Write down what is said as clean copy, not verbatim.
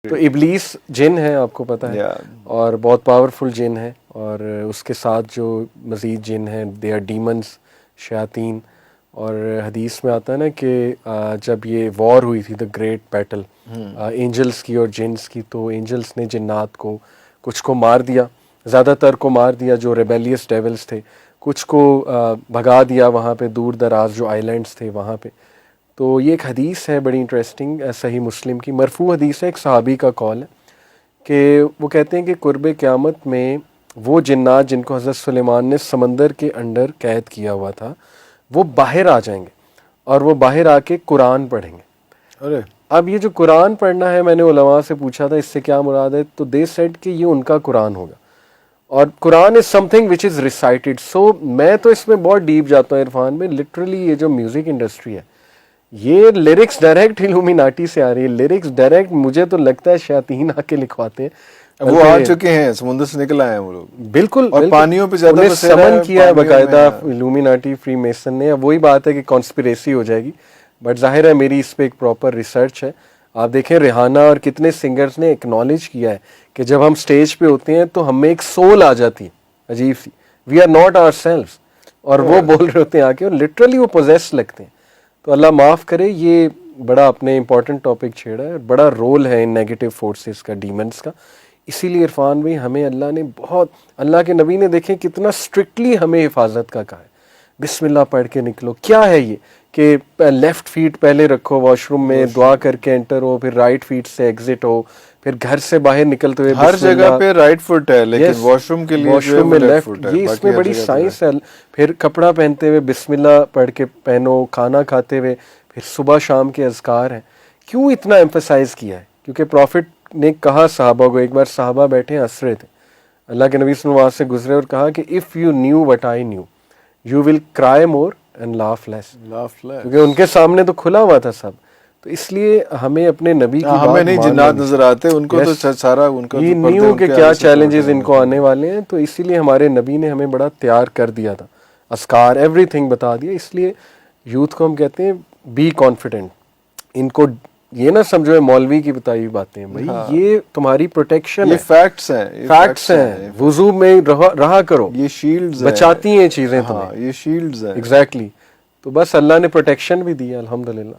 تو ابلیس جن ہے، آپ کو پتہ ہے، اور بہت پاورفل جن ہے، اور اس کے ساتھ جو مزید جن ہیں دے آر ڈیمنز، شیاطین. اور حدیث میں آتا ہے نا کہ جب یہ وار ہوئی تھی دا گریٹ بیٹل اینجلس کی اور جنس کی، تو اینجلس نے جنات کو کچھ کو مار دیا، زیادہ تر کو مار دیا جو ریبیلیس ڈیولز تھے، کچھ کو بھگا دیا وہاں پہ دور دراز جو آئی لینڈس تھے وہاں پہ. تو یہ ایک حدیث ہے بڑی انٹرسٹنگ، صحیح مسلم کی مرفوع حدیث ہے، ایک صحابی کا قول ہے کہ وہ کہتے ہیں کہ قرب قیامت میں وہ جنات جن کو حضرت سلیمان نے سمندر کے انڈر قید کیا ہوا تھا وہ باہر آ جائیں گے، اور وہ باہر آ کے قرآن پڑھیں گے. ارے اب یہ جو قرآن پڑھنا ہے، میں نے علماء سے پوچھا تھا اس سے کیا مراد ہے، تو دے سیڈ کہ یہ ان کا قرآن ہوگا، اور قرآن از some thing which is recited. سو میں تو اس میں بہت ڈیپ جاتا ہوں عرفان میں. لٹرلی یہ جو میوزک انڈسٹری ہے، یہ لیرکس ڈائریکٹ الومیناٹی سے آ رہی ہے، لیرکس ڈائریکٹ مجھے تو لگتا ہے شیاطین آ کے لکھواتے ہیں. وہ آ چکے ہیں، سمندر سے نکل آئے ہیں وہ لوگ، بالکل، اور پانیوں پہ زیادہ سمن کیا ہے باقاعدہ الومیناٹی فری میسن نے. اب وہی بات ہے کہ کانسپریسی ہو جائے گی، بٹ ظاہر ہے میری اس پہ ایک پراپر ریسرچ ہے. آپ دیکھیں ریحانہ اور کتنے سنگرز نے ایکنالج کیا ہے کہ جب ہم سٹیج پہ ہوتے ہیں تو ہمیں ایک سول آ جاتی ہے عجیب سی، we are not ourselves, اور وہ بول رہے ہوتے ہیں آ کے، اور لٹرلی وہ پوزیس لگتے ہیں. تو اللہ معاف کرے، یہ بڑا اپنے امپورٹنٹ ٹاپک چھیڑا ہے، بڑا رول ہے ان نیگیٹو فورسز کا، ڈیمنس کا. اسی لیے عرفان بھائی ہمیں اللہ نے بہت، اللہ کے نبی نے دیکھیں کتنا اسٹرکٹلی ہمیں حفاظت کا کہا ہے. بسم اللہ پڑھ کے نکلو. کیا ہے یہ کہ لیفٹ فیٹ پہلے رکھو واش روم میں، دعا کر کے انٹر ہو، پھر رائٹ فیٹ سے ایگزٹ ہو، پھر گھر سے باہر نکلتے ہوئے ہر جگہ پہ رائٹ فٹ ہے، لیکن واش روم کے لیے واش روم میں لیفٹ. یہ اس میں بڑی سائنس ہے. پھر کپڑا پہنتے ہوئے بسم اللہ پڑھ کے پہنو، کھانا کھاتے ہوئے، پھر صبح شام کے اذکار ہیں. کیوں اتنا ایمفسائز کیا ہے؟ کیونکہ پروفٹ نے کہا صحابہ کو، ایک بار صحابہ بیٹھے ہنس رہے تھے، اللہ کے نبی صلی اللہ علیہ وسلم سے گزرے اور کہا کہ if you new what I knew you will کرائے مور اینڈ لاف لیس. کیونکہ ان کے سامنے تو کھلا ہوا تھا سب. تو اس لیے ہمیں اپنے نبی کی ہمیں نہیں جنات نظر آتے، ان کو تو سارا ان کا یہ نیو کہ کیا چیلنجز ان کو آنے والے ہیں. تو اسی لیے ہمارے نبی نے ہمیں بڑا تیار کر دیا تھا، اذکار ایوری تھنگ بتا دیا. اس لیے یوتھ کو ہم کہتے ہیں بی کانفیڈنٹ. ان کو یہ نہ سمجھو مولوی کی بتائی ہوئی باتیں ہیں، بھائی یہ تمہاری پروٹیکشن ہے، فیکٹس ہیں، فیکٹس ہیں. وضو میں رہا کرو، یہ شیلڈز بچاتی ہیں چیزیں تمہیں. یہ شیلڈز ہیں ایگزیکٹلی. تو بس اللہ نے پروٹیکشن بھی دی الحمدللہ.